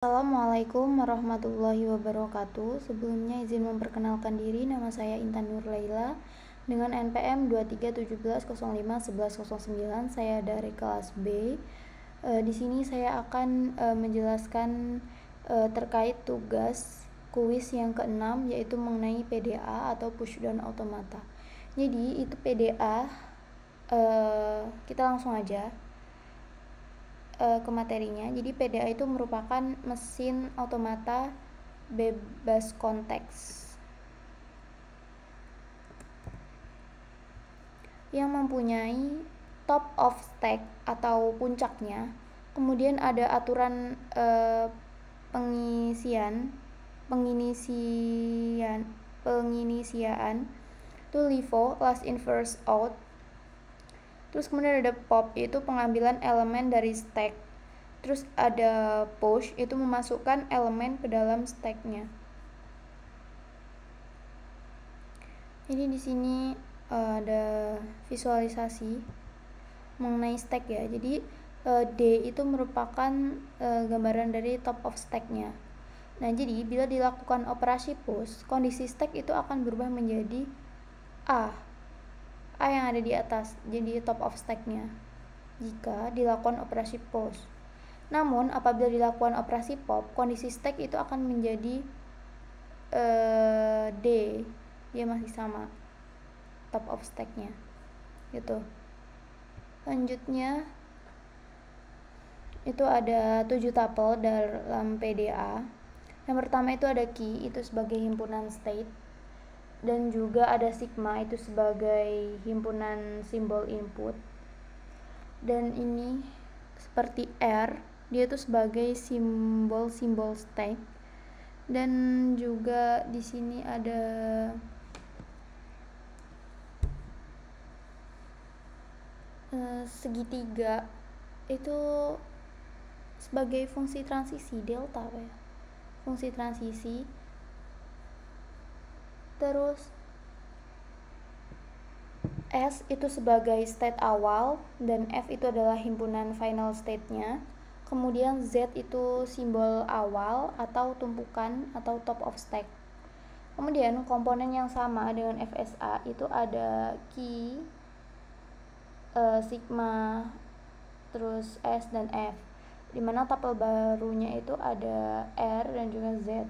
Assalamualaikum warahmatullahi wabarakatuh. Sebelumnya izin memperkenalkan diri, nama saya Intan Nur Laila dengan NPM 2317051109. Saya dari kelas B. Di sini saya akan menjelaskan terkait tugas kuis yang keenam, yaitu mengenai PDA atau push down automata. Jadi itu PDA, kita langsung aja ke materinya. Jadi PDA itu merupakan mesin otomata bebas konteks yang mempunyai top of stack atau puncaknya. Kemudian ada aturan penginisiaan itu LIFO, last in first out. Terus kemudian ada pop, yaitu pengambilan elemen dari stack. Terus ada push, itu memasukkan elemen ke dalam stacknya. Jadi di sini ada visualisasi mengenai stack ya. Jadi D itu merupakan gambaran dari top of stacknya. Nah, jadi bila dilakukan operasi push, kondisi stack itu akan berubah menjadi A yang ada di atas, jadi top of stacknya jika dilakukan operasi push. Namun apabila dilakukan operasi pop, kondisi stack itu akan menjadi D, dia masih sama top of stacknya gitu. Selanjutnya itu ada 7 tuple dalam PDA. Yang pertama itu ada key, itu sebagai himpunan state, dan juga ada sigma, itu sebagai himpunan simbol input. Dan ini seperti R, dia itu sebagai simbol-simbol state. Dan juga di sini ada segitiga, itu sebagai fungsi transisi delta ya, fungsi transisi. Terus S itu sebagai state awal, dan F itu adalah himpunan final state-nya. Kemudian Z itu simbol awal atau tumpukan atau top of stack. Kemudian komponen yang sama dengan FSA itu ada key, sigma, terus S dan F, dimana tuple barunya itu ada R dan juga Z.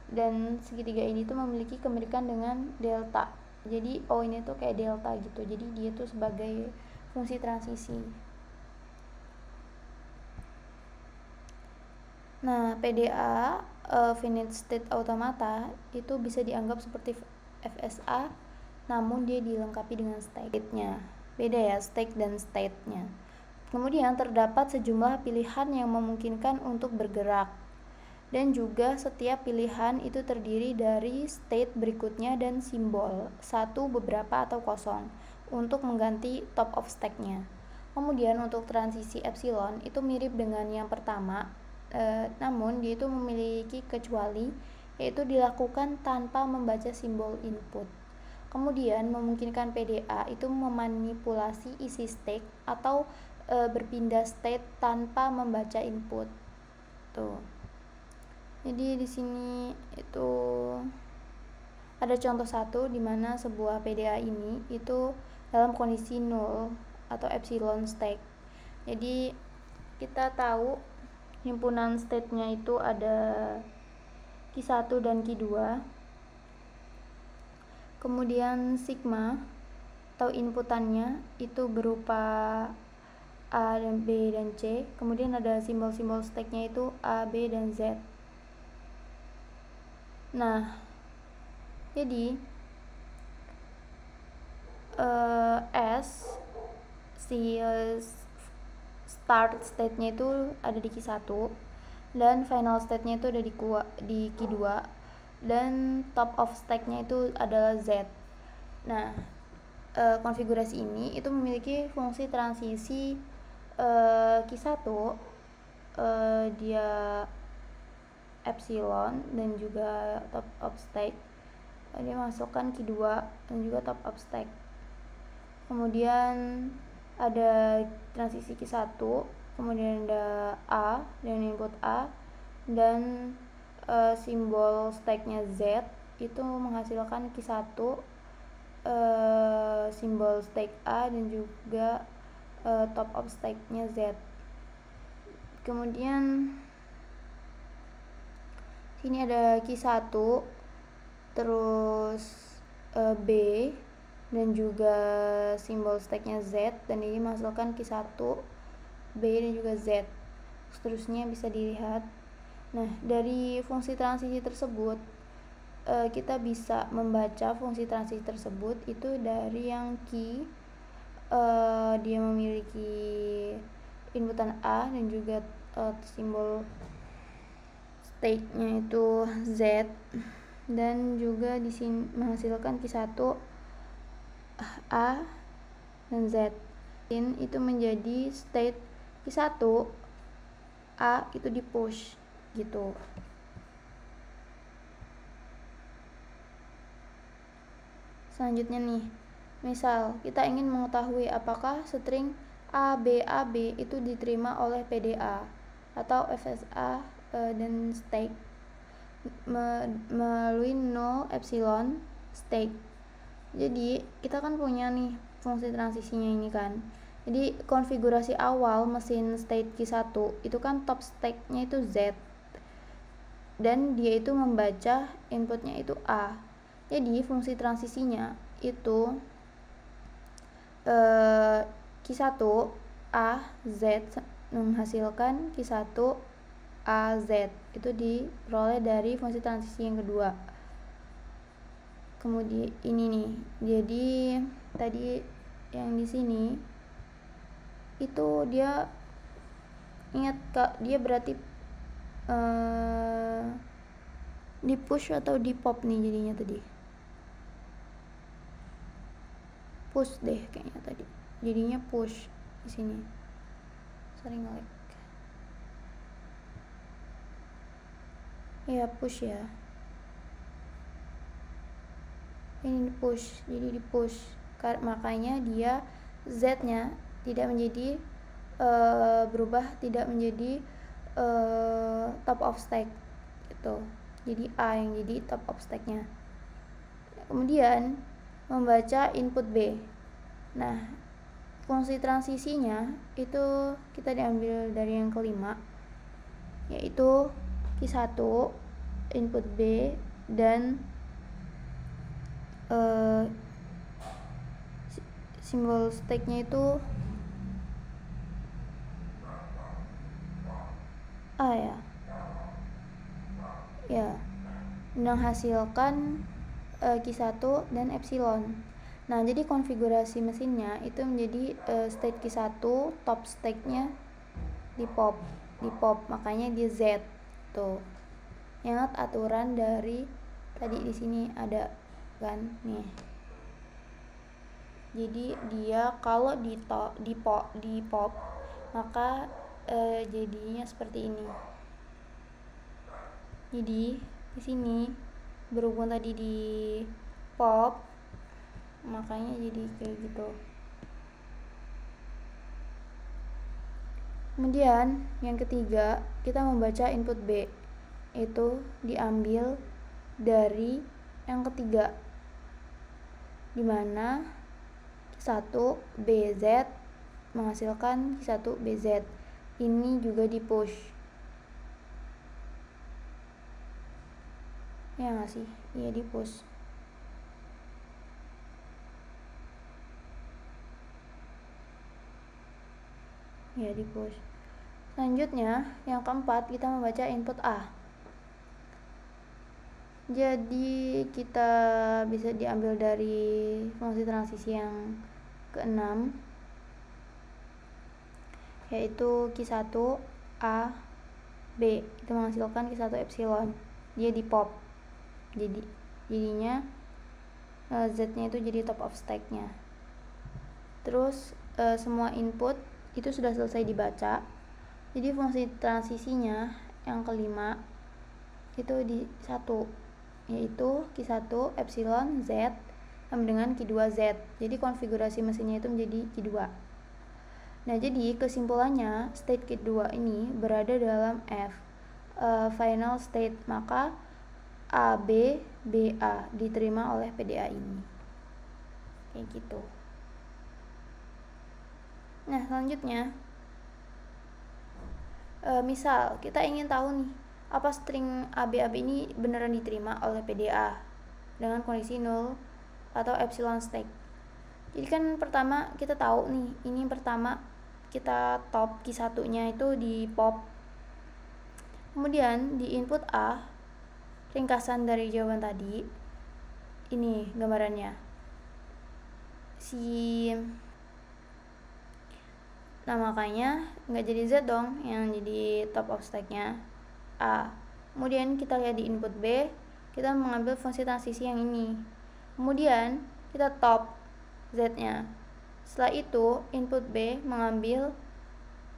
Dan segitiga ini tuh memiliki kemiripan dengan delta. Jadi O ini tuh kayak delta gitu. Jadi dia tuh sebagai fungsi transisi. Nah, PDA finite state automata itu bisa dianggap seperti FSA, namun dia dilengkapi dengan state-nya. Beda ya, state dan state-nya. Kemudian terdapat sejumlah pilihan yang memungkinkan untuk bergerak. Dan juga setiap pilihan itu terdiri dari state berikutnya dan simbol, satu, beberapa, atau kosong, untuk mengganti top of stack-nya. Kemudian untuk transisi epsilon itu mirip dengan yang pertama, namun dia itu memiliki kecuali, yaitu dilakukan tanpa membaca simbol input. Kemudian memungkinkan PDA itu memanipulasi isi stack atau berpindah state tanpa membaca input. Tuh. Jadi di sini itu ada contoh satu di mana sebuah PDA ini itu dalam kondisi nol atau epsilon stack. Jadi kita tahu himpunan state-nya itu ada Q1 dan Q2. Kemudian sigma atau inputannya itu berupa A dan B dan C. Kemudian ada simbol-simbol stack-nya itu A, B, dan Z. Nah, jadi S si start state-nya itu ada di Q1, dan final state-nya itu ada di Q2, dan top of stack-nya itu adalah Z. Nah, konfigurasi ini itu memiliki fungsi transisi Q1, dia epsilon dan juga top of stack. Dia masukkan Q2 dan juga top of stack. Kemudian ada transisi Q1, kemudian ada A dan input A, dan simbol stakenya Z itu menghasilkan Q1 simbol stake A dan juga top of stake-nya Z. Kemudian sini ada Q1 terus B dan juga simbol stake-nya Z, dan ini menghasilkan Q1 B dan juga Z. Seterusnya bisa dilihat. Nah, dari fungsi transisi tersebut kita bisa membaca fungsi transisi tersebut itu dari yang Q dia memiliki inputan A dan juga simbol stake-nya itu Z, dan juga di sini menghasilkan Q1 A dan Z. Itu menjadi state Q1 A itu di push gitu. Selanjutnya nih, misal kita ingin mengetahui apakah string ABAB itu diterima oleh PDA atau FSA dan stake melalui no epsilon stake. Jadi kita kan punya nih fungsi transisinya ini kan. Jadi konfigurasi awal mesin state Q1 itu kan top stake-nya itu Z, dan dia itu membaca inputnya itu A. Jadi fungsi transisinya itu Q1 A Z menghasilkan Q1 A Z, itu diperoleh dari fungsi transisi yang kedua. Kemudian ini nih, jadi tadi yang di sini itu dia ingat Kak, dia berarti di push atau di pop nih jadinya tadi. Push deh kayaknya tadi. Jadinya push di sini. Sering lag. Ya, push ya. Ini di push, jadi di push. Makanya dia Z-nya tidak menjadi berubah, tidak menjadi top of stack gitu. Jadi A yang jadi top of stack-nya. Kemudian membaca input B. Nah, fungsi transisinya itu kita diambil dari yang kelima, yaitu Q1 input B dan simbol stake-nya itu A ya, menghasilkan Q1 dan epsilon. Nah, jadi konfigurasi mesinnya itu menjadi state Q1 top stake-nya di pop, makanya dia Z tuh. Ingat aturan dari tadi di sini ada kan nih. Jadi dia kalau di pop maka jadinya seperti ini. Jadi di sini berhubung tadi di pop, makanya jadi kayak gitu. Kemudian yang ketiga, kita membaca input B, itu diambil dari yang ketiga, dimana Q1 BZ menghasilkan Q1 BZ. Ini juga di push. Ya nggak sih? Iya, di push. Ya, di push. Selanjutnya, yang keempat, kita membaca input A. Jadi kita bisa diambil dari fungsi transisi yang keenam, yaitu Q1 A B, itu menghasilkan Q1 epsilon. Dia di pop. Jadinya Z-nya itu jadi top of stack-nya. Terus semua input itu sudah selesai dibaca. Jadi fungsi transisinya yang kelima itu di 1, yaitu Q1 epsilon Z sama dengan Q2 Z. Jadi konfigurasi mesinnya itu menjadi Q2. Nah, jadi kesimpulannya state Q2 ini berada dalam F final state, maka AB BA diterima oleh PDA ini. Kayak gitu. Nah, selanjutnya misal kita ingin tahu nih, apa string AB ini beneran diterima oleh PDA dengan kondisi null atau epsilon stake. Jadi kan pertama kita tahu nih, ini pertama kita top key satunya itu di pop, kemudian di input A, ringkasan dari jawaban tadi, ini gambarannya, nah makanya nggak jadi Z dong yang jadi top of stack-nya A. Kemudian kita lihat di input B, kita mengambil fungsi transisi yang ini, kemudian kita top Z-nya. Setelah itu input B mengambil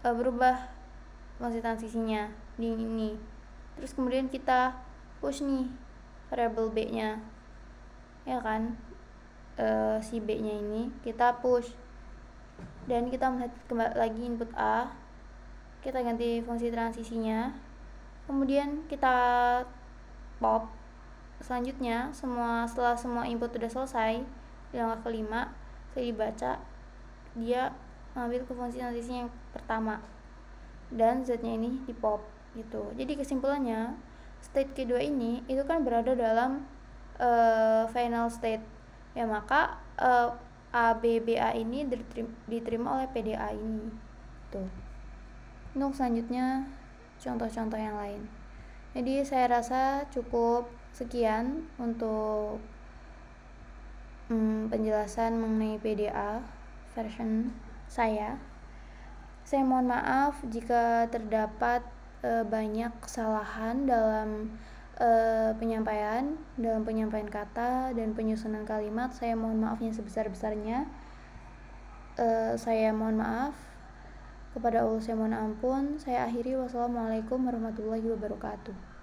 berubah fungsi transisinya di ini, terus kemudian kita push nih variabel B-nya, ya kan, si B-nya ini kita push, dan kita melihat kembali lagi input A, kita ganti fungsi transisinya, kemudian kita pop. Selanjutnya setelah semua input sudah selesai, di langkah kelima saya dibaca dia mengambil ke fungsi transisi yang pertama dan Z-nya ini di pop gitu. Jadi kesimpulannya, state kedua ini itu kan berada dalam final state, ya maka ABBA ini diterima oleh PDA ini. Tuh. Untuk selanjutnya contoh-contoh yang lain. Jadi saya rasa cukup sekian untuk penjelasan mengenai PDA version saya. Saya mohon maaf jika terdapat banyak kesalahan dalam penyampaian kata dan penyusunan kalimat. Saya mohon maafnya sebesar-besarnya. Saya mohon maaf kepada Allah, saya mohon ampun. Saya akhiri, wassalamualaikum warahmatullahi wabarakatuh.